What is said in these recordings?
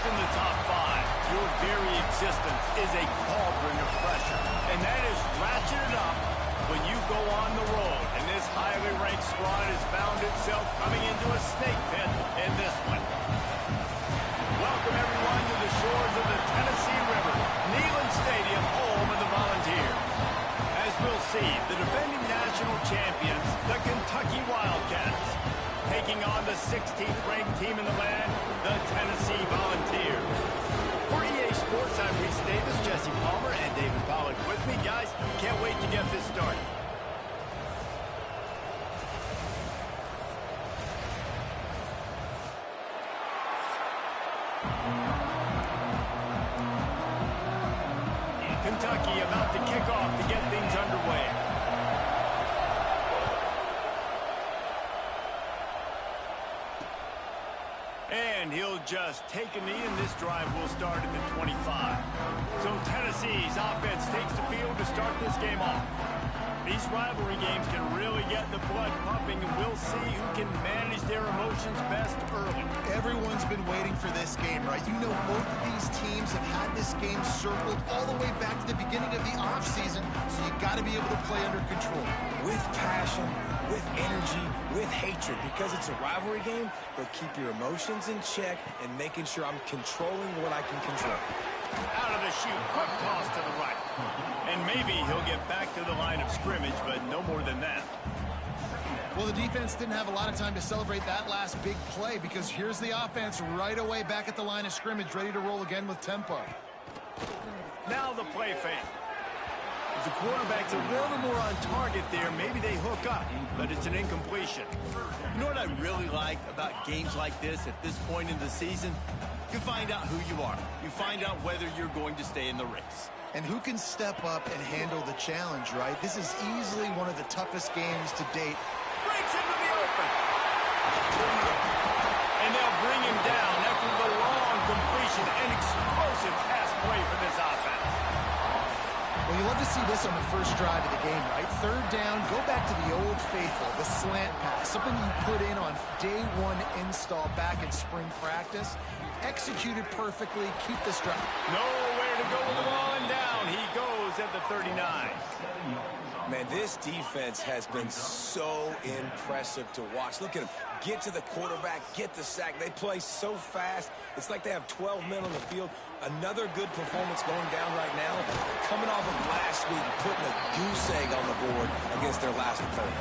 in the top five, your very existence is a cauldron of pressure. And that is ratcheted up when you go on the road. And this highly ranked squad has found itself coming into a snake pit in this one. Welcome, everyone, to the shores of the Tennessee River, Neyland Stadium, home of the Volunteers. As we'll see, the defending national champions, the Kentucky Wildcats, taking on the 16th ranked team in the land, the Tennessee Volunteers. For EA Sports, I'm Reese Davis, Jesse Palmer, and David Pollack with me. Guys, can't wait to get this started. Kentucky about to kick off to get things underway. And he'll just take a knee, and this drive will start at the 25. So Tennessee's offense takes the field to start this game off. These rivalry games can really get the blood pumping, and we'll see who can manage their emotions best early. Everyone's been waiting for this game, right? You know, both of these teams have had this game circled all the way back to the beginning of the offseason, so you got to be able to play under control. With passion, with energy, with hatred, because it's a rivalry game, but keep your emotions in check and making sure I'm controlling what I can control. Out of the chute, quick toss to the right. And maybe he'll get back to the line of scrimmage, but no more than that. Well, the defense didn't have a lot of time to celebrate that last big play, because here's the offense right away back at the line of scrimmage, ready to roll again with tempo. Now the play fake. If the quarterback's a little more on target there, maybe they hook up, but it's an incompletion. You know what I really like about games like this at this point in the season? You find out who you are. You find out whether you're going to stay in the race. And who can step up and handle the challenge, right? This is easily one of the toughest games to date. Breaks into the open. And they'll bring him down after the long completion and explosive pass play for this offense. Well, you love to see this on the first drive of the game, right? Third down, go back to the old faithful, the slant pass, something you put in on day one install back in spring practice. Executed perfectly, keep this drive. Nowhere to go with the ball, and down he goes at the 39. Man, this defense has been so impressive to watch. Look at them. Get to the quarterback, get the sack. They play so fast. It's like they have 12 men on the field. Another good performance going down right now. Coming off of last week, putting a goose egg on the board against their last opponent.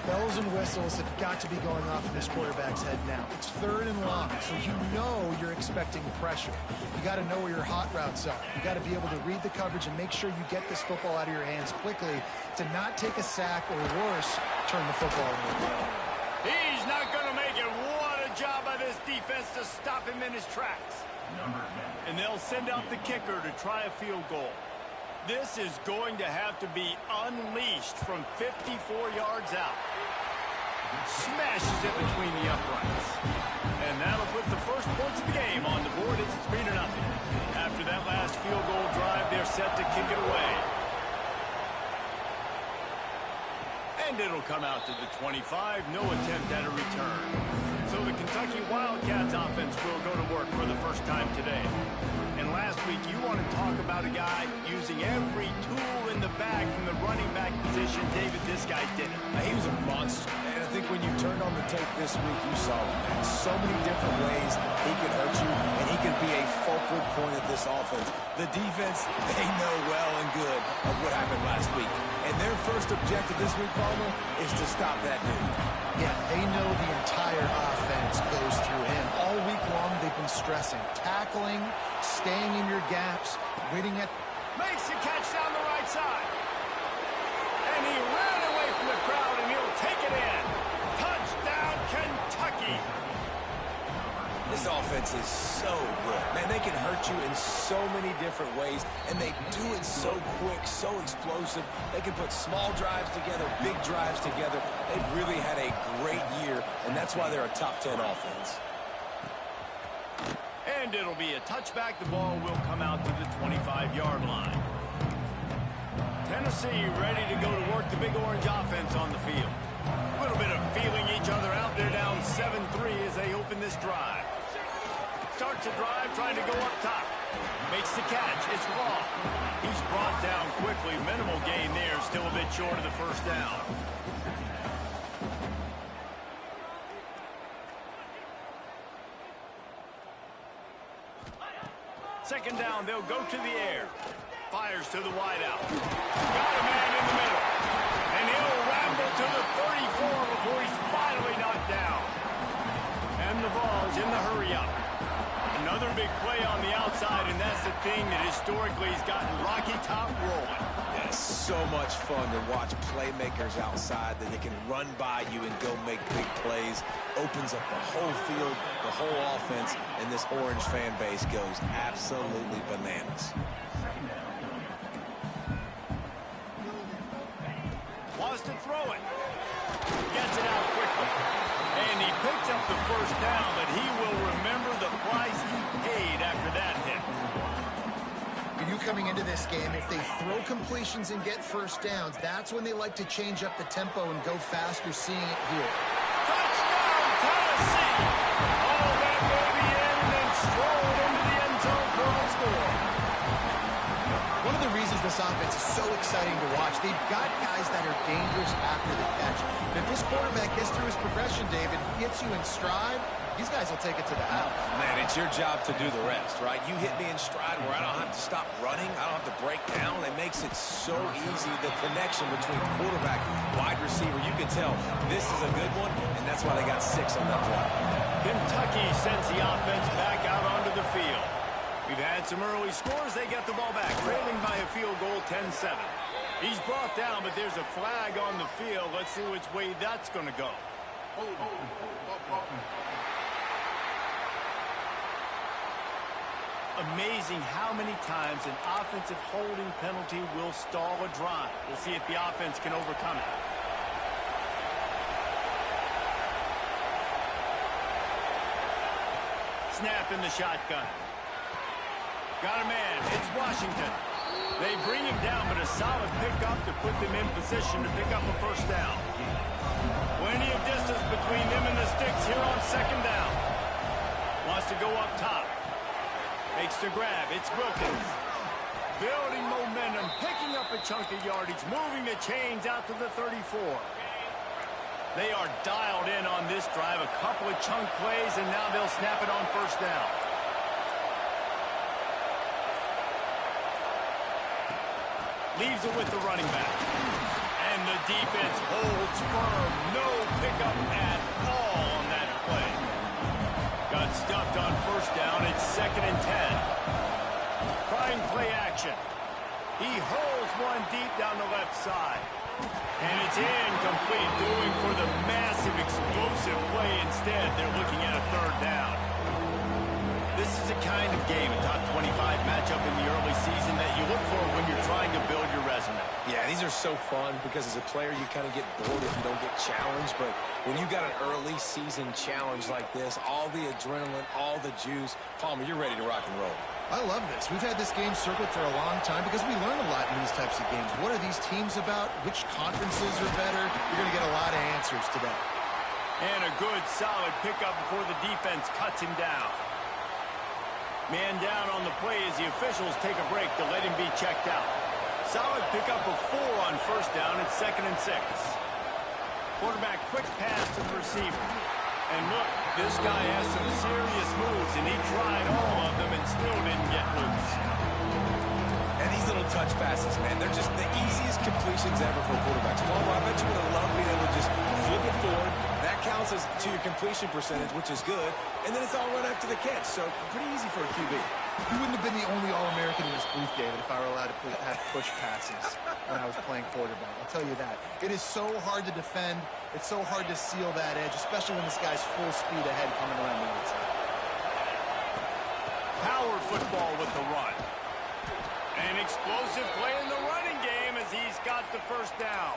Bells and whistles have got to be going off in this quarterback's head now. It's third and long, so you know you're expecting pressure. You got to know where your hot routes are. You got to be able to read the coverage and make sure you get this football out of your hands quickly to not take a sack or worse, turn the football over. He's not going to make it. What a job by this defense to stop him in his tracks. And they'll send out the kicker to try a field goal. This is going to have to be unleashed from 54 yards out. Smashes it between the uprights. And that'll put the first points of the game on the board. It's 3-0. After that last field goal drive, they're set to kick it away. And it'll come out to the 25. No attempt at a return. So the Kentucky Wildcats offense will go to work for the first time today. And last week, you want to talk about a guy using every tool in the bag from the running back position. David, this guy did it. He was a monster. And I think when you turned on the tape this week, you saw him, man. So many different ways he could hurt you, and he could be a focal point of this offense. The defense, they know well and good of what happened last week. And their first objective this week, Palmer, is to stop that dude. Yeah, they know the entire offense goes through him. All week long, they've been stressing. Tackling, staying in your gaps, waiting at... Makes the catch down the right side. And he ran away from the crowd, and he'll take it in. Touchdown, Kentucky. This offense is so good. Man, they can hurt you in so many different ways, and they do it so quick, so explosive. They can put small drives together, big drives together. They've really had a great year, and that's why they're a top 10 offense. And it'll be a touchback. The ball will come out to the 25-yard line. Tennessee ready to go to work the Big Orange offense on the field. A little bit of feeling each other out. They're down 7-3 as they open this drive. starts a drive trying to go up top. Makes the catch. It's long. He's brought down quickly. Minimal gain there. Still a bit short of the first down. Second down, they'll go to the air. Fires to the wideout. Got a man in the middle. And he'll ramble to the 34 before he's finally knocked down. And the ball's in the hurry-up. Another big play on the outside, and that's the thing that historically has gotten Rocky Top rolling. Yeah, so much fun to watch playmakers outside that they can run by you and go make big plays. Opens up the whole field, the whole offense, and this Orange fan base goes absolutely bananas. Wants to throw it. Gets it out quickly. And he picks up the first down, but he will remember the price he paid after that hit. You coming into this game, if they throw completions and get first downs, that's when they like to change up the tempo and go fast. You're seeing it here. Touchdown, Tennessee! Oh, that may be in and then strolled into the end zone for a score. One of the reasons this offense is so exciting to watch, they've got guys that are dangerous after the catch. And if this quarterback gets through his progression, David, gets you in stride, these guys will take it to the house. Man, it's your job to do the rest, right? You hit me in stride where I don't have to stop running. I don't have to break down. It makes it so easy. The connection between quarterback, wide receiver, you can tell this is a good one, and that's why they got 6 on that play. Kentucky sends the offense back out onto the field. We've had some early scores. They get the ball back, trailing by a field goal, 10-7. He's brought down, but there's a flag on the field. Let's see which way that's going to go. Amazing how many times an offensive holding penalty will stall a drive. We'll see if the offense can overcome it. Snap in the shotgun. Got a man. It's Washington. They bring him down, but a solid pickup to put them in position to pick up a first down. Plenty of distance between them and the sticks here on second down. Wants to go up top. Makes the grab. It's Wilkins. Building momentum, picking up a chunk of yardage, moving the chains out to the 34. They are dialed in on this drive. A couple of chunk plays, and now they'll snap it on first down. Leaves it with the running back. And the defense holds firm. No pickup at all on that play. Got stuffed on first down. It's 2nd and 10. Trying play action. He hurls one deep down the left side. And it's incomplete, going for the massive explosive play instead. They're looking at a third down. This is the kind of game, a top 25 matchup in the early season that you look for when you're trying to build your resume. Yeah, these are so fun because as a player, you kind of get bored if you don't get challenged. But when you got an early season challenge like this, all the adrenaline, all the juice, Palmer, you're ready to rock and roll. I love this. We've had this game circled for a long time because we learn a lot in these types of games. What are these teams about? Which conferences are better? You're going to get a lot of answers today. And a good, solid pickup before the defense cuts him down. Man down on the play as the officials take a break to let him be checked out. Solid pickup of 4 on first down. It's 2nd and 6. Quarterback quick pass to the receiver. And look, this guy has some serious moves, and he tried all of them and still didn't get loose. And these little touch passes, man, they're just the easiest completions ever for quarterbacks. Palmer, I bet you would have loved being able to just flip it forward. That counts as to your completion percentage, which is good. And then it's all run after the catch, so pretty easy for a QB. You wouldn't have been the only All-American in this booth, David, if I were allowed to have push passes when I was playing quarterback. I'll tell you that. It is so hard to defend. It's so hard to seal that edge, especially when this guy's full speed ahead coming around the outside. Power football with the run. An explosive play in the running game as he's got the first down.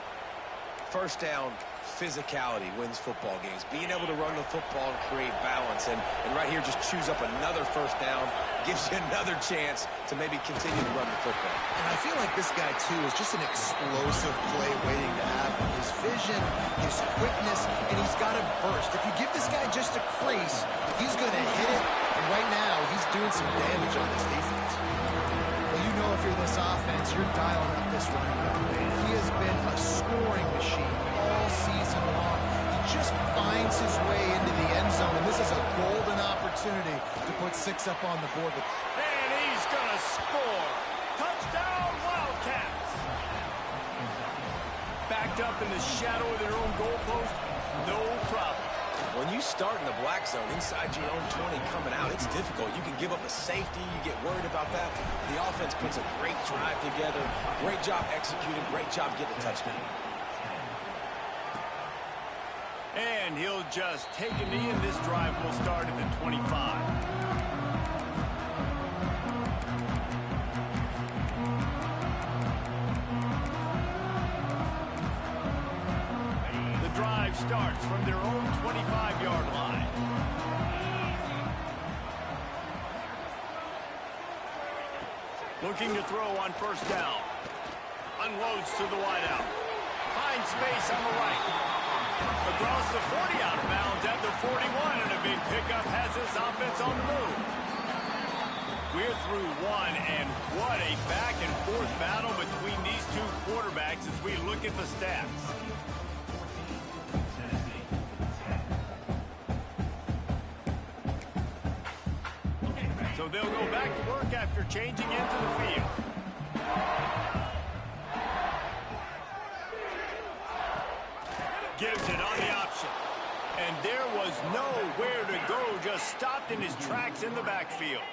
first down physicality wins football games. Being able to run the football and create balance. And right here, just choose up another first down. Gives you another chance to maybe continue to run the football. And I feel like this guy, too, is just an explosive play waiting to happen. His vision, his quickness, and he's got a burst. If you give this guy just a crease, he's going to hit it. And right now, he's doing some damage on this defense. Well, you know if you're this offense, you're dialing up this running back. He has been a scoring machine all season long. He just finds his way into the end zone, and this is a golden opportunity to put 6 up on the board. And he's going to score. Touchdown, Wildcats. Backed up in the shadow of their own goalpost, no problem. When you start in the black zone inside your own 20 coming out, it's difficult. You can give up a safety. You get worried about that. The offense puts a great drive together. Great job executing. Great job getting a touchdown. And he'll just take a knee, and this drive will start at the 25. The drive starts from their own 25-yard line. Looking to throw on first down. Unloads to the wideout. Finds space on the right. Across the 40, out of bounds at the 41, and a big pickup has this offense on the move. We're through one, and what a back-and-forth battle between these two quarterbacks as we look at the stats. So they'll go back to work after changing into the field. Gives it on the option. And there was nowhere to go, just stopped in his tracks in the backfield.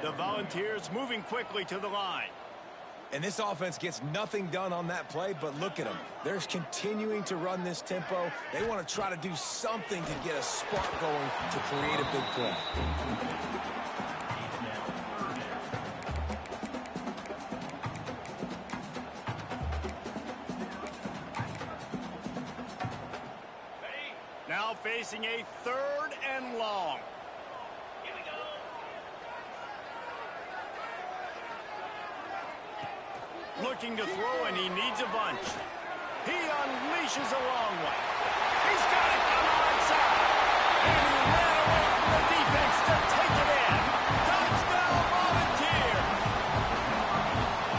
The Volunteers moving quickly to the line. And this offense gets nothing done on that play, but look at them. They're continuing to run this tempo. They want to try to do something to get a spark going to create a big play. Now facing a 3rd and long. Here we go. Looking to throw, and he needs a bunch. He unleashes a long one. He's got it on the right side. And he ran away from the defense to take it in. Touchdown, Volunteer.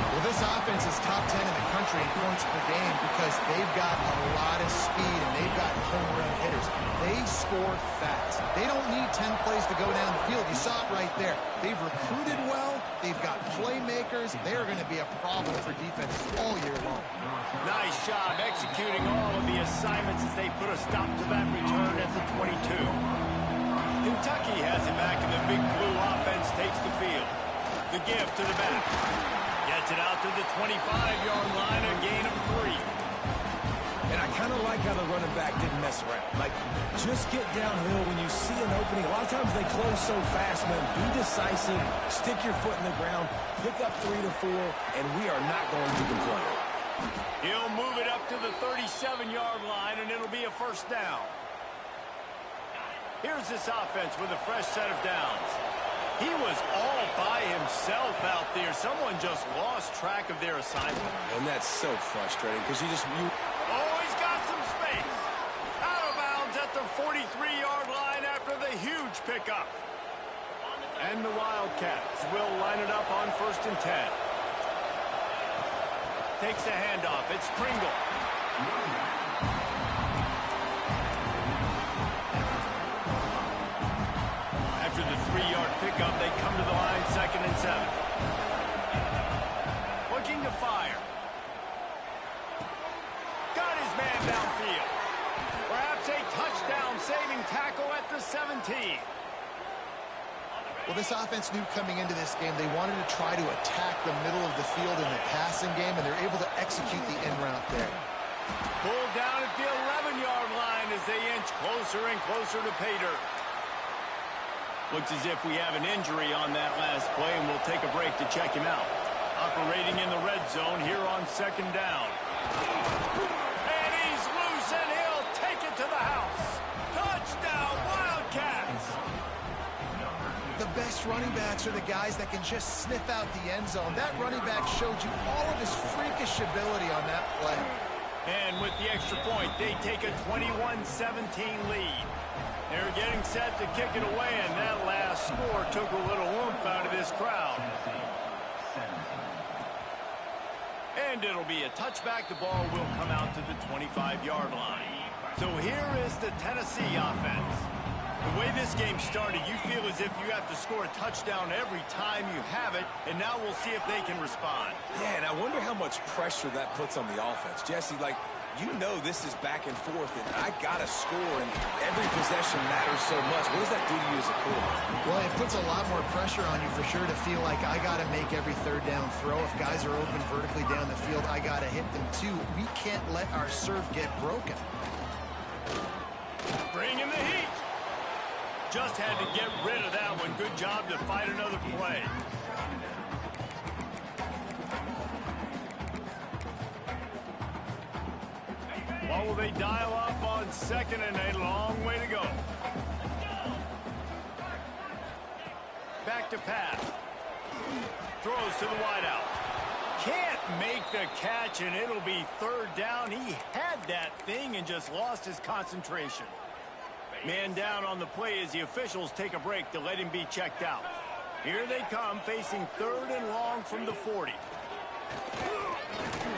Well, this offense is top 10 in the country in points per game because they've got a lot of speed and they've got home run hitters. They score fast. They don't need 10 plays to go down the field. You saw it right there. They've recruited well. They've got playmakers. They're going to be a problem for defense all year long. Nice job executing all of the assignments as they put a stop to that return at the 22. Kentucky has it back, and the Big Blue offense takes the field. The give to the back. Gets it out to the 25-yard line, a gain of 3. And I kind of like how the running back didn't mess around. Like, just get downhill when you see an opening. A lot of times they close so fast, man. Be decisive, stick your foot in the ground, pick up 3 to 4, and we are not going to complain. He'll move it up to the 37-yard line, and it'll be a first down. Here's this offense with a fresh set of downs. He was all by himself out there. Someone just lost track of their assignment. And that's so frustrating because Oh, he's got some space. Out of bounds at the 43-yard line after the huge pickup. And the Wildcats will line it up on 1st and 10. Takes the handoff. It's Pringle. After the 3-yard pickup, they come to the line 2nd and 7. Looking to fire. Got his man downfield. Perhaps a touchdown-saving tackle at the 17. Well, this offense knew coming into this game they wanted to try to attack the middle of the field in the passing game, and they're able to execute the in route there. Pulled down at the 11-yard line as they inch closer and closer to pay dirt. Looks as if we have an injury on that last play, and we'll take a break to check him out. Operating in the red zone here on 2nd down. And best running backs are the guys that can just sniff out the end zone. That running back showed you all of his freakish ability on that play. And with the extra point, they take a 21-17 lead. They're getting set to kick it away, and that last score took a little oomph out of this crowd. And it'll be a touchback. The ball will come out to the 25-yard line. So here is the Tennessee offense. The way this game started, you feel as if you have to score a touchdown every time you have it, and now we'll see if they can respond. Yeah, and I wonder how much pressure that puts on the offense. Jesse, like, you know this is back and forth, and I got to score, and every possession matters so much. What does that do to you as a quarterback? Well, it puts a lot more pressure on you for sure to feel like I got to make every third down throw. If guys are open vertically down the field, I got to hit them too. We can't let our serve get broken. Bring in the heat. Just had to get rid of that one. Good job to fight another play. What will they dial up on second and a long way to go? Back to pass. Throws to the wideout. Can't make the catch, and it'll be third down. He had that thing and just lost his concentration. Man down on the play as the officials take a break to let him be checked out. Here they come, facing third and long from the 40.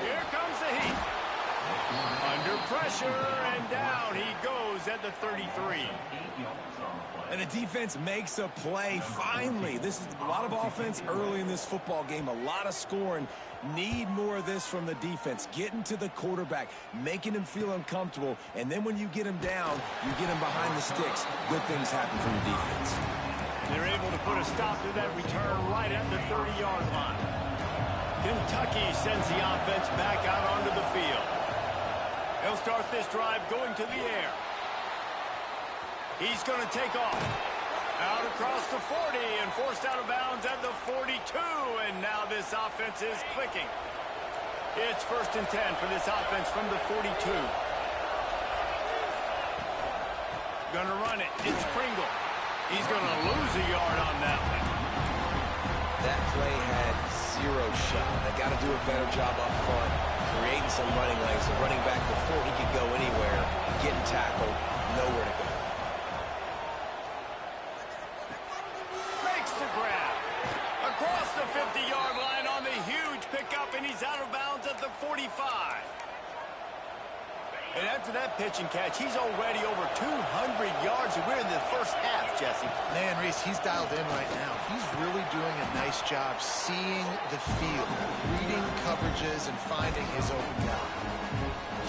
Here comes the heat. Under pressure, and down he goes at the 33. And the defense makes a play, finally. This is a lot of offense early in this football game, a lot of scoring. Need more of this from the defense. Getting to the quarterback, making him feel uncomfortable, and then when you get him down, you get him behind the sticks. Good things happen from the defense. They're able to put a stop to that return right at the 30-yard line. Kentucky sends the offense back out onto the field. They'll start this drive going to the air. He's going to take off. Out across the 40 and forced out of bounds at the 42. And now this offense is clicking. It's 1st and 10 for this offense from the 42. Going to run it. It's Pringle. He's going to lose a yard on that one. That play had zero shot. They got to do a better job up front, creating some running lanes. The running back, before he could go anywhere, getting tackled, nowhere to go. Makes the grab. Across the 50-yard line on the huge pickup, and he's out of bounds at the 45. And after that pitch and catch, he's already over 200 yards, and we're in the first half, Jesse. Man, Reese, he's dialed in right now. He's really doing a nice job seeing the field, reading coverages, and finding his open guy.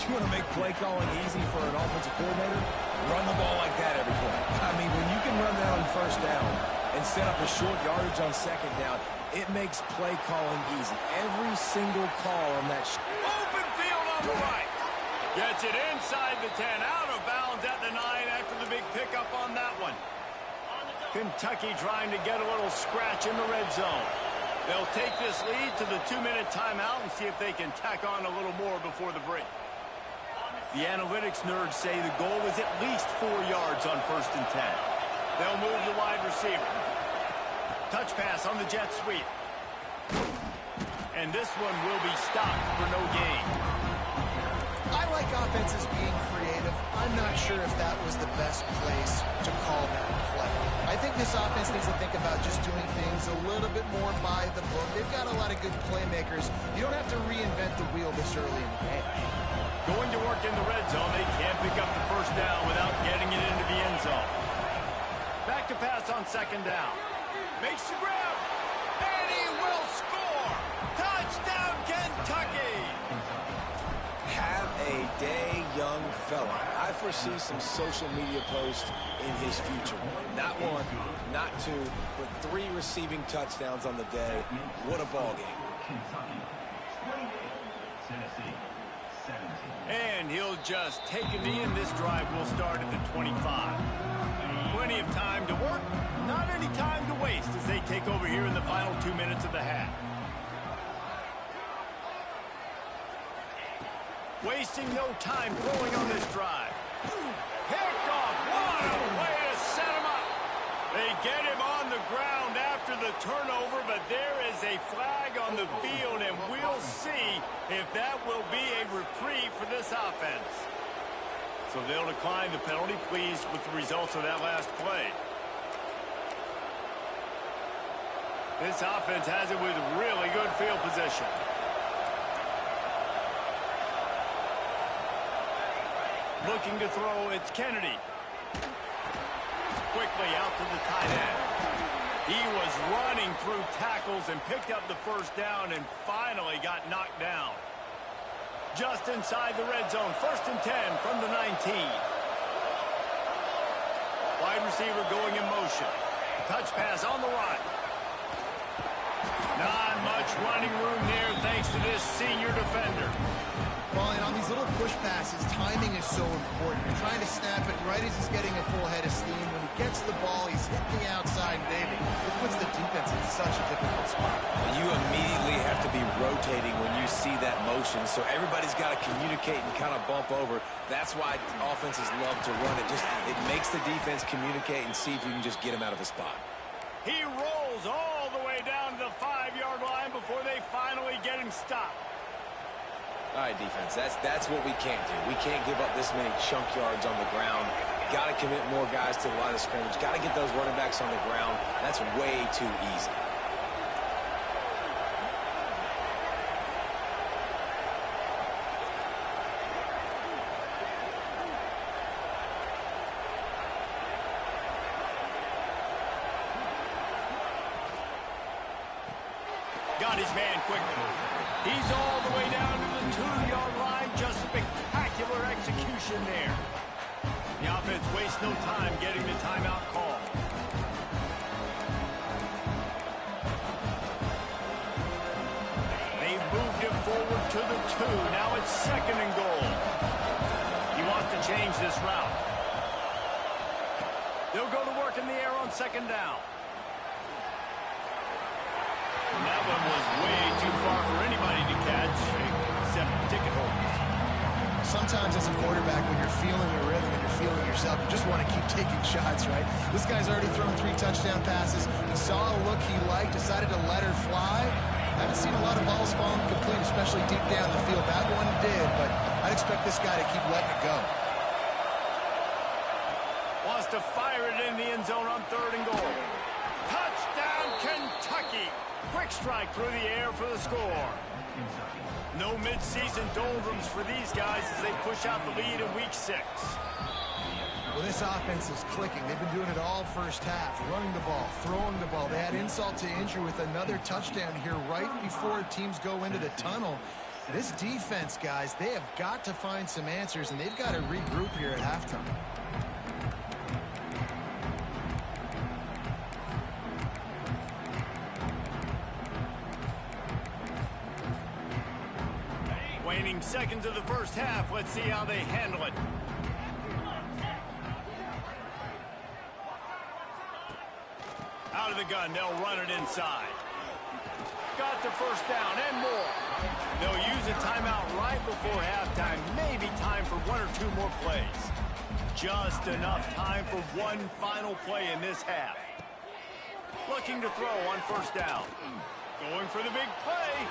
You want to make play calling easy for an offensive coordinator? Run the ball like that every play. I mean, when you can run that on first down and set up a short yardage on second down, it makes play calling easy. Every single call on that. Open field on the right. Gets it inside the 10, out of bounds at the 9 after the big pickup on that one. Kentucky trying to get a little scratch in the red zone. They'll take this lead to the 2-minute timeout and see if they can tack on a little more before the break. The analytics nerds say the goal is at least 4 yards on 1st and 10. They'll move the wide receiver. Touch pass on the jet sweep. And this one will be stopped for no gain. I like offenses being creative. I'm not sure if that was the best place to call that play. I think this offense needs to think about just doing things a little bit more by the book. They've got a lot of good playmakers. You don't have to reinvent the wheel this early in the game. Going to work in the red zone, they can't pick up the first down without getting it into the end zone. Back to pass on 2nd down. Makes the grab, and he will score! Touchdown, Kentucky! Have a day, young fella. I foresee some social media posts in his future. Not 1, not 2, but 3 receiving touchdowns on the day. What a ball game. And he'll just take a knee, and this drive will start at the 25. Plenty of time to work, not any time to waste as they take over here in the final 2 minutes of the half. Wasting no time throwing on this drive. Picked off. What a way to set him up. They get him on the ground. the turnover, but there is a flag on the field, and we'll see if that will be a reprieve for this offense. So they'll decline the penalty, pleased with the results of that last play. This offense has it with really good field position. Looking to throw, it's Kennedy. Quickly out to the tight end. He was running through tackles and picked up the first down and finally got knocked down. Just inside the red zone, 1st and 10 from the 19. Wide receiver going in motion. Touch pass on the right. Not much running room there thanks to this senior defender. Well, and on these little push passes, timing is so important. You're trying to snap it right as he's getting a full head of steam. When he gets the ball, he's hitting the outside, and David, it puts the defense in such a difficult spot. You immediately have to be rotating when you see that motion, so everybody's got to communicate and kind of bump over. That's why offenses love to run it. It makes the defense communicate and see if you can just get him out of a spot. He rolls all the way down to the 5-yard line before they finally get him stopped. All right, defense, that's what we can't do. We can't give up this many chunk yards on the ground. Got to commit more guys to the line of scrimmage. Got to get those running backs on the ground. That's way too easy. Got his man quickly. He's all the way down to the 2-yard line. Just spectacular execution there. The offense wastes no time getting the timeout call. They've moved him forward to the 2. Now it's 2nd and goal. He wants to change this route. They'll go to work in the air on 2nd down. And that one was way too far for anybody to catch, except ticket holders. Sometimes as a quarterback, when you're feeling your rhythm and you're feeling yourself, you just want to keep taking shots, right? This guy's already thrown 3 touchdown passes. He saw a look he liked, decided to let her fly. I haven't seen a lot of balls falling complete, especially deep down the field. That one did, but I'd expect this guy to keep letting it go. Wants to fire it in the end zone on 3rd and goal. Touchdown, Kentucky! Quick strike through the air for the score. No mid-season doldrums for these guys as they push out the lead in week 6. Well, this offense is clicking. They've been doing it all first half, running the ball, throwing the ball. They had insult to injury with another touchdown here right before teams go into the tunnel. This defense, guys, they have got to find some answers, and they've got to regroup here at halftime. Waning seconds of the first half. Let's see how they handle it. Out of the gun, they'll run it inside. Got the first down and more. They'll use a timeout right before halftime. Maybe time for 1 or 2 more plays. Just enough time for one final play in this half. Looking to throw on 1st down. Going for the big play.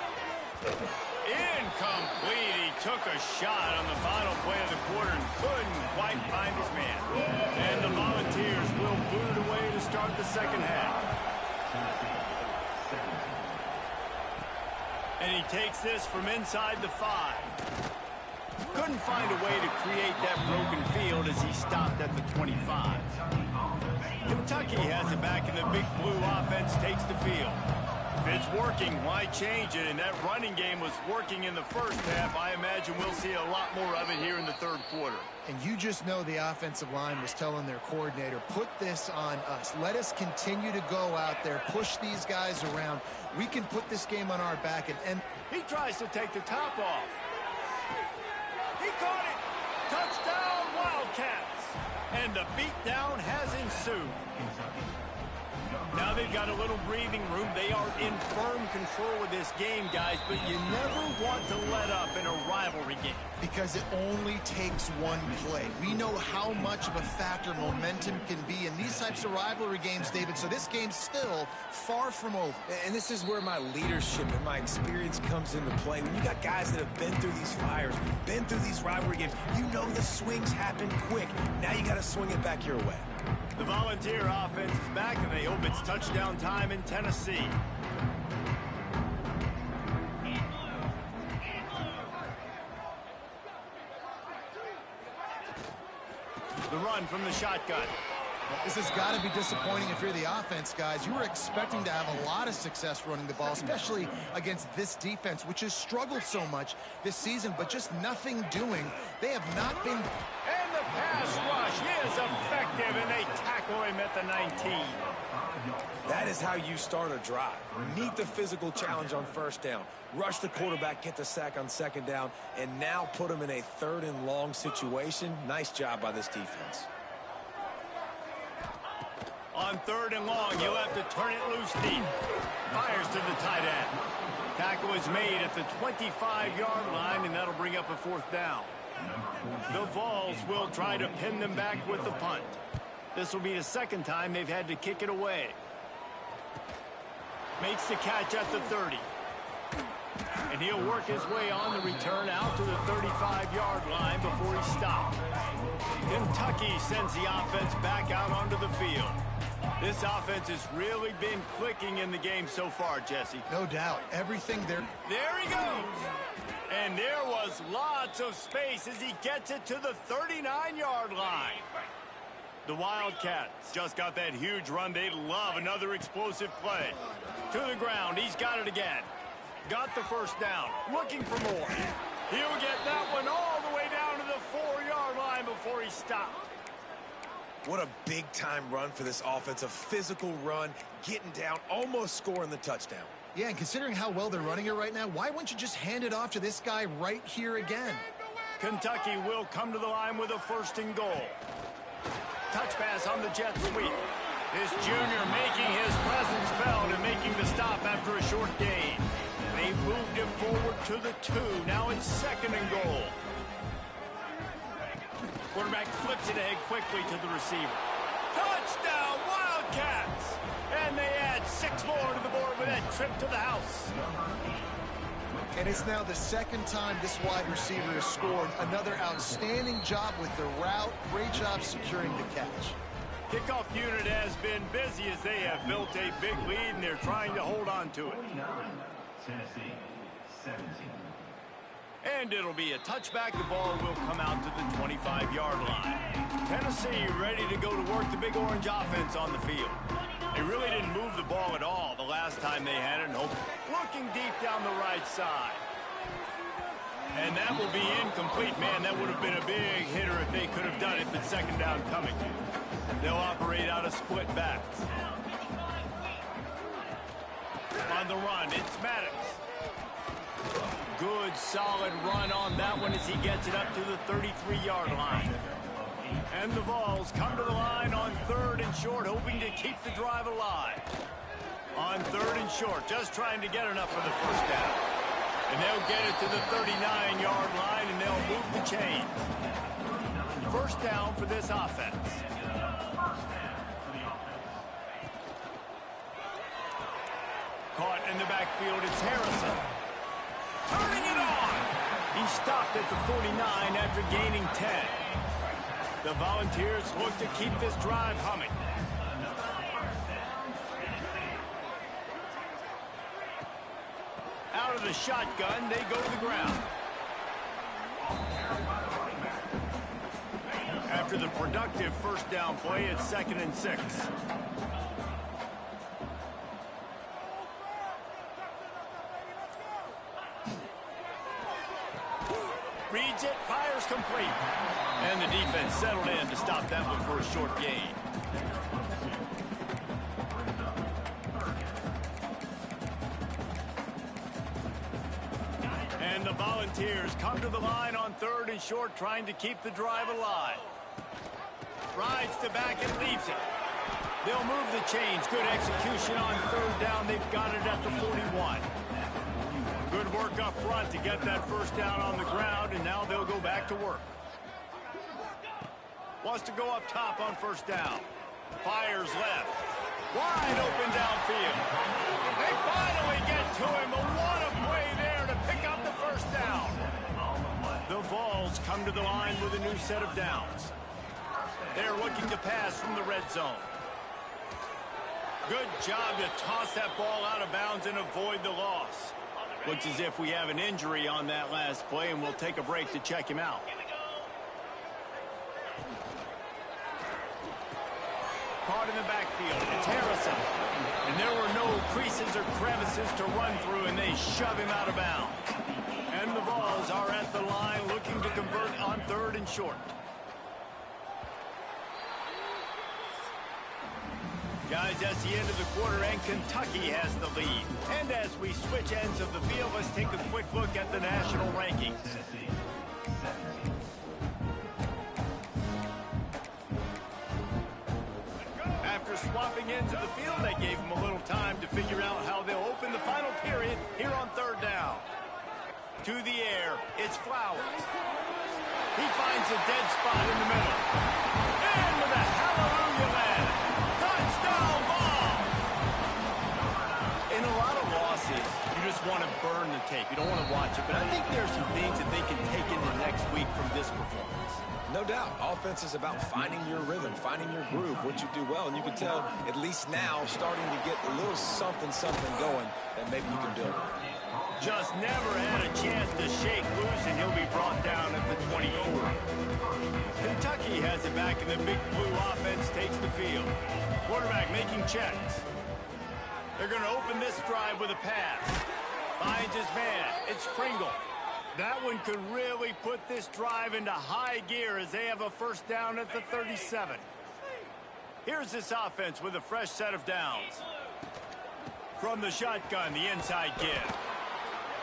Incomplete. He took a shot on the final play of the quarter and couldn't quite find his man. And the Volunteers will boot it away to start the 2nd half. And he takes this from inside the 5. Couldn't find a way to create that broken field as he stopped at the 25. Kentucky has it back, and the big blue offense takes the field. If it's working, why change it? And that running game was working in the first half. I imagine we'll see a lot more of it here in the 3rd quarter. And you just know the offensive line was telling their coordinator, put this on us. Let us continue to go out there, push these guys around. We can put this game on our back. And he tries to take the top off. He caught it. Touchdown, Wildcats. And the beatdown has ensued. Now they've got a little breathing room. They are in firm control of this game, guys, but you never want to let up in a rivalry game. Because it only takes one play. We know how much of a factor momentum can be in these types of rivalry games, David, so this game's still far from over. And this is where my leadership and my experience comes into play. When you got guys that have been through these fires, been through these rivalry games, you know the swings happen quick. Now you got to swing it back your way. The Volunteer offense is back, and they hope it's touchdown time in Tennessee. The run from the shotgun. This has got to be disappointing if you're the offense, guys. You were expecting to have a lot of success running the ball, especially against this defense, which has struggled so much this season, but just nothing doing. They have not been... And the pass rush is effective, and they tackle him at the 19. That is how you start a drive. Meet the physical challenge on first down. Rush the quarterback, get the sack on second down, and now put him in a 3rd and long situation. Nice job by this defense. On 3rd and long, you'll have to turn it loose deep. Fires to the tight end. Tackle is made at the 25-yard line, and that'll bring up a 4th down. The Vols will try to pin them back with the punt. This will be the 2nd time they've had to kick it away. Makes the catch at the 30. And he'll work his way on the return out to the 35-yard line before he stopped. Kentucky sends the offense back out onto the field. This offense has really been clicking in the game so far, Jesse. No doubt. Everything there... There he goes. And there was lots of space as he gets it to the 39-yard line. The Wildcats just got that huge run. They love another explosive play. To the ground. He's got it again. Got the 1st down. Looking for more. He'll get that one all the way down to the 4-yard line before he stopped. What a big-time run for this offense. A physical run, getting down, almost scoring the touchdown. Yeah, and considering how well they're running it right now, why wouldn't you just hand it off to this guy right here again? Kentucky will come to the line with a 1st and goal. Touch pass on the jet sweep. This junior making his presence felt and making the stop after a short gain. They moved him forward to the 2. Now it's 2nd and goal. Quarterback flips it ahead quickly to the receiver. Touchdown, Wildcats! And they add 6 more to the board with that trip to the house. And it's now the 2nd time this wide receiver has scored. Another outstanding job with the route. Great job securing the catch. Kickoff unit has been busy as they have built a big lead, and they're trying to hold on to it. Tennessee, 17. And it'll be a touchback. The ball will come out to the 25-yard line. Tennessee ready to go to work the Big Orange offense on the field. They really didn't move the ball at all the last time they had it. Looking deep down the right side. And that will be incomplete. Man, that would have been a big hitter if they could have done it, but 2nd down coming. They'll operate out of split backs. On the run, it's Maddox. Good, solid run on that one as he gets it up to the 33-yard line. And the Vols come to the line on 3rd and short, hoping to keep the drive alive. On 3rd and short, just trying to get enough for the 1st down. And they'll get it to the 39-yard line, and they'll move the chain. 1st down for this offense. Caught in the backfield, it's Harrison. Turning it on! He stopped at the 49 after gaining 10. The Volunteers look to keep this drive humming. Out of the shotgun, they go to the ground. After the productive 1st down play, it's 2nd and 6. Reads it, fires complete. And the defense settled in to stop that one for a short gain. And the Volunteers come to the line on 3rd and short, trying to keep the drive alive. Rides the back and leaves it. They'll move the chains. Good execution on third down. They've got it at the 41. Good work up front to get that first down on the ground, and now they'll go back to work. Wants to go up top on first down. Fires left. Wide open downfield. They finally get to him, but what a play there to pick up the first down. The Vols come to the line with a new set of downs. They're looking to pass from the red zone. Good job to toss that ball out of bounds and avoid the loss. Looks as if we have an injury on that last play, and we'll take a break to check him out. Caught in the backfield. It's Harrison. And there were no creases or crevices to run through, and they shove him out of bounds. And the Vols are at the line looking to convert on third and short. Guys, that's the end of the quarter, and Kentucky has the lead. And as we switch ends of the field, let's take a quick look at the national rankings. After swapping ends of the field, they gave them a little time to figure out how they'll open the final period here on third down. To the air, it's Flowers. He finds a dead spot in the middle. And with a hallelujah land. Touchdown ball! In a lot of losses, you just want to burn the tape. You don't want to watch it. But I think there's some things that they can take into next week from this performance. No doubt. Offense is about finding your rhythm, finding your groove, what you do well. And you can tell, at least now, starting to get a little something going that maybe you can build on. Just never had a chance to shake loose, and he'll be brought down at the 24. Kentucky has it back, and the Big Blue offense takes the field. Quarterback making checks. They're going to open this drive with a pass. Finds his man. It's Pringle. That one could really put this drive into high gear as they have a first down at the 37. Here's this offense with a fresh set of downs. From the shotgun, the inside give.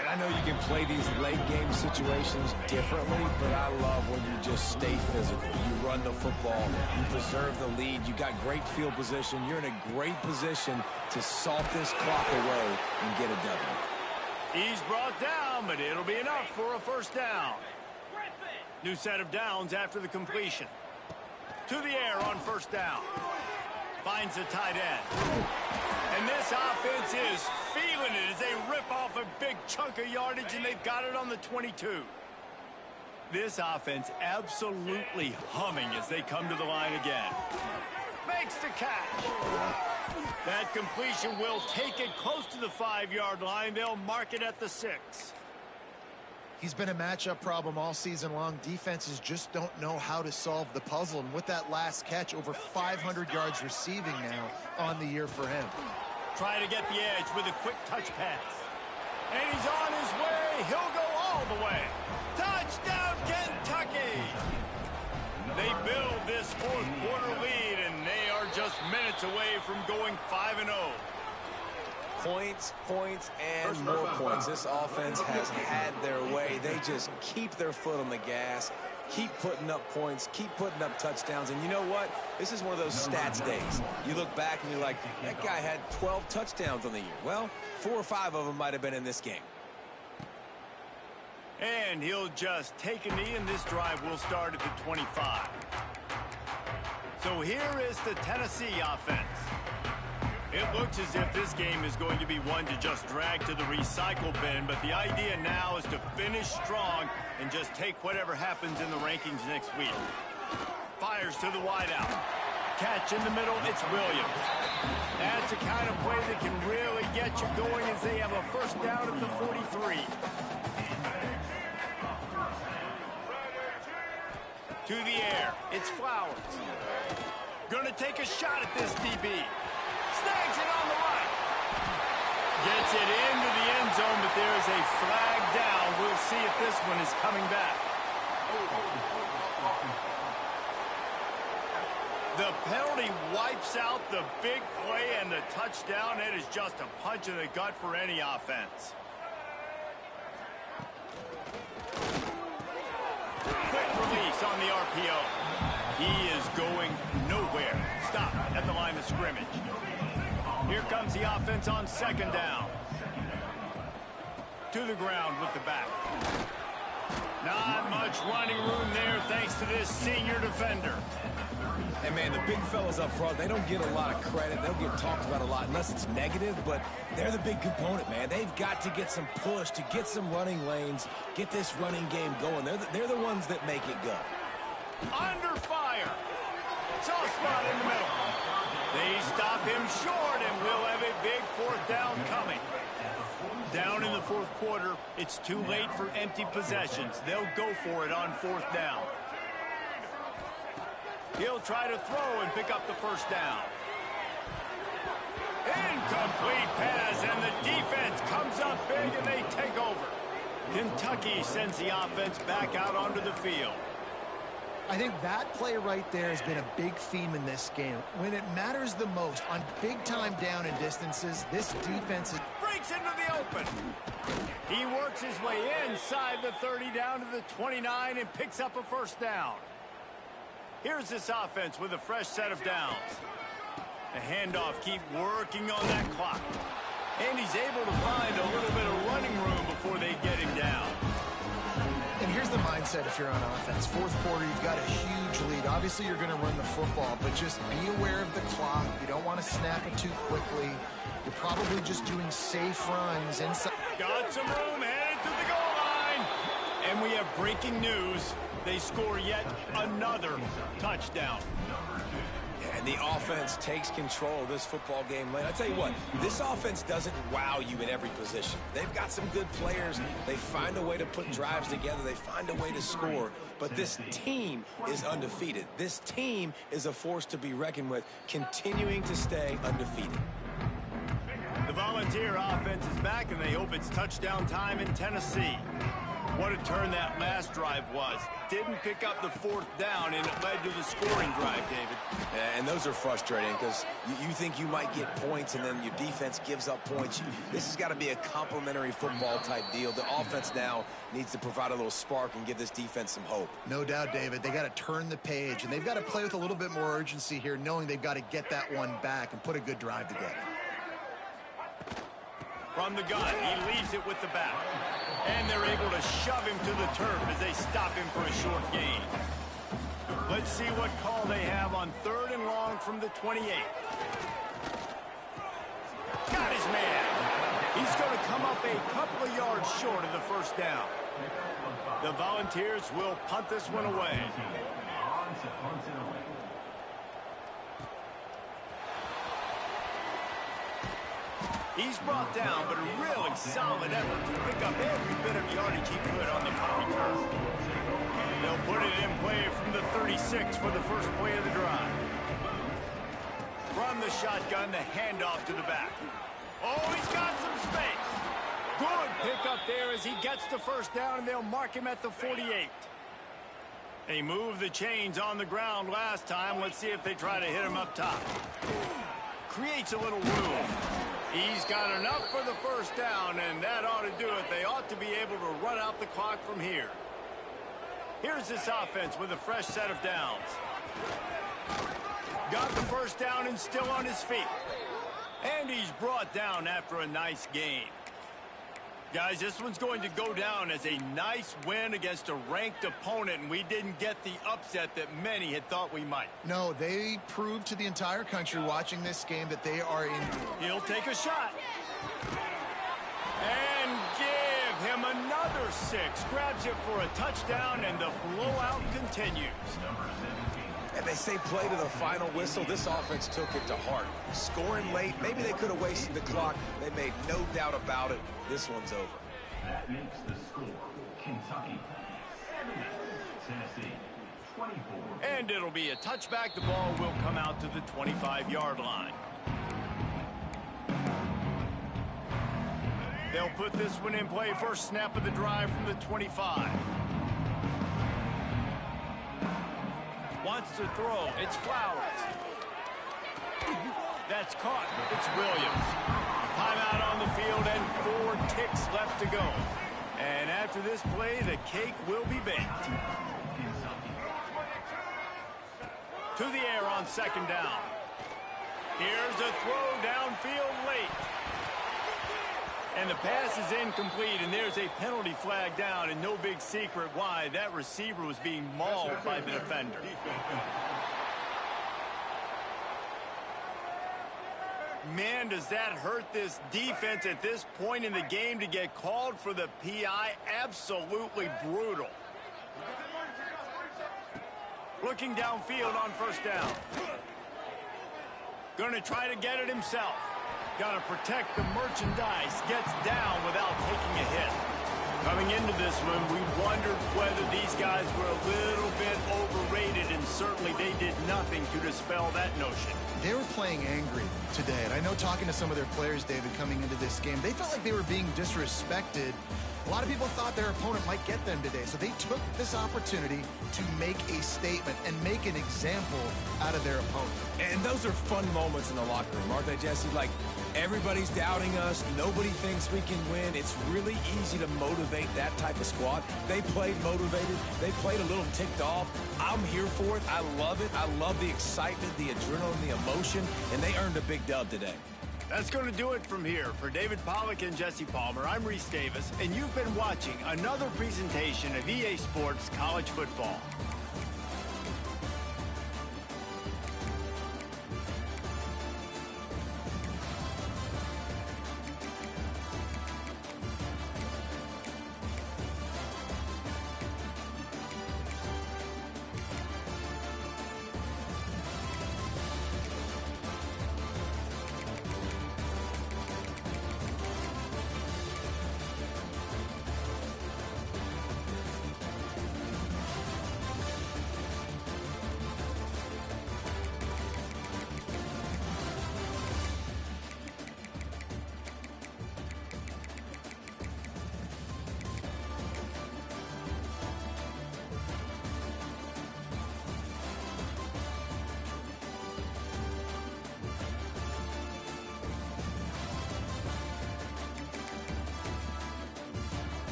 And I know you can play these late game situations differently, but I love when you just stay physical. You run the football, you preserve the lead, you got great field position, you're in a great position to salt this clock away and get a W. He's brought down, but it'll be enough for a first down. New set of downs after the completion. To the air on first down. Finds the tight end. And this offense is feeling it as they rip off a big chunk of yardage, and they've got it on the 22. This offense absolutely humming as they come to the line again. Makes the catch. That completion will take it close to the 5-yard line. They'll mark it at the 6. He's been a matchup problem all season long. Defenses just don't know how to solve the puzzle. And with that last catch, over 500 yards receiving now on the year for him. Try to get the edge with a quick touch pass. And he's on his way. He'll go all the way. Touchdown, Kentucky! They build this fourth quarter lead, and they are just minutes away from going 5-0. Points, and more points. This offense has had their way. They just keep their foot on the gas, keep putting up points, keep putting up touchdowns. And you know what? This is one of those stats days. You look back and you're like, that guy had 12 touchdowns on the year. Well, 4 or 5 of them might have been in this game. And he'll just take a knee, and this drive will start at the 25. So here is the Tennessee offense. It looks as if this game is going to be one to just drag to the recycle bin, but the idea now is to finish strong and just take whatever happens in the rankings next week. Fires to the wideout. Catch in the middle, it's Williams. That's the kind of play that can really get you going as they have a first down at the 43. To the air, it's Flowers. Gonna take a shot at this DB. Snags it on the right. Gets it into the end zone, but there's a flag down. We'll see if this one is coming back. The penalty wipes out the big play and the touchdown. It is just a punch in the gut for any offense. Quick release on the RPO. He is going nowhere. Stop at the line of scrimmage. Here comes the offense on second down. To the ground with the back. Not much running room there thanks to this senior defender. And, man, the big fellas up front, they don't get a lot of credit. They'll get talked about a lot unless it's negative, but they're the big component, man. They've got to get some push, to get some running lanes, get this running game going. They're the ones that make it go. Under fire. Soft spot in the middle. They stop him short, and we'll have a big fourth down coming. Down in the fourth quarter, it's too late for empty possessions. They'll go for it on fourth down. He'll try to throw and pick up the first down. Incomplete pass, and the defense comes up big, and they take over. Kentucky sends the offense back out onto the field. I think that play right there has been a big theme in this game. When it matters the most, on big-time down and distances, this defense is... Breaks into the open. He works his way inside the 30 down to the 29 and picks up a first down. Here's this offense with a fresh set of downs. The handoff, keep working on that clock. And he's able to find a little bit of running room before they get him down. And here's the mindset if you're on offense. Fourth quarter, you've got a huge lead. Obviously, you're going to run the football, but just be aware of the clock. You don't want to snap it too quickly. You're probably just doing safe runs inside. Got some room, headed to the goal line. And we have breaking news. They score yet another touchdown. And the offense takes control of this football game late. I tell you what, this offense doesn't wow you in every position. They've got some good players. They find a way to put drives together. They find a way to score. But this team is undefeated. This team is a force to be reckoned with, continuing to stay undefeated. The Volunteer offense is back, and they hope it's touchdown time in Tennessee. What a turn that last drive was. Didn't pick up the fourth down, and it led to the scoring drive, David. Yeah, and those are frustrating because you think you might get points, and then your defense gives up points. This has got to be a complimentary football type deal. The offense now needs to provide a little spark and give this defense some hope. No doubt, David. They got to turn the page, and they've got to play with a little bit more urgency here, knowing they've got to get that one back and put a good drive together. From the gun, he leaves it with the back. And they're able to shove him to the turf as they stop him for a short gain. Let's see what call they have on third and long from the 28. Got his man. He's going to come up a couple of yards short of the first down. The Volunteers will punt this one away. He's brought down, but a really solid effort to pick up every bit of yardage he could on the punt return. They'll put it in play from the 36 for the first play of the drive. From the shotgun, the handoff to the back. Oh, he's got some space. Good pickup there as he gets the first down, and they'll mark him at the 48. They moved the chains on the ground last time. Let's see if they try to hit him up top. Creates a little room. He's got enough for the first down, and that ought to do it. They ought to be able to run out the clock from here. Here's this offense with a fresh set of downs. Got the first down and still on his feet. And he's brought down after a nice gain. Guys, this one's going to go down as a nice win against a ranked opponent, and we didn't get the upset that many had thought we might. No, they proved to the entire country watching this game that they are in. He'll take a shot. And give him another 6. Grabs it for a touchdown, and the blowout continues. And they say play to the final whistle. This offense took it to heart. Scoring late, maybe they could have wasted the clock. They made no doubt about it. This one's over. That makes the score Kentucky 70, Tennessee 24. And it'll be a touchback. The ball will come out to the 25-yard line. They'll put this one in play. First snap of the drive from the 25. Wants to throw. It's Flowers. That's caught. It's Williams. Timeout on the field and 4 ticks left to go. And after this play, the cake will be baked. to the air on second down. Here's a throw downfield late. And the pass is incomplete, and there's a penalty flag down, and no big secret why. That receiver was being mauled by the defender. Man, does that hurt this defense at this point in the game to get called for the PI? Absolutely brutal. Looking downfield on first down. Going to try to get it himself. Got to protect the merchandise. Gets down without taking a hit. Coming into this one, we wondered whether these guys were a little bit overrated, and certainly they did nothing to dispel that notion. They were playing angry today, and I know talking to some of their players, David, coming into this game, they felt like they were being disrespected. A lot of people thought their opponent might get them today, so they took this opportunity to make a statement and make an example out of their opponent. And those are fun moments in the locker room, aren't they, Jesse? Like, everybody's doubting us. Nobody thinks we can win. It's really easy to motivate that type of squad. They played motivated. They played a little ticked off. I'm here for it. I love it. I love the excitement, the adrenaline, the emotion, and they earned a big dub today. That's going to do it from here. For David Pollack and Jesse Palmer, I'm Reese Davis, and you've been watching another presentation of EA Sports College Football.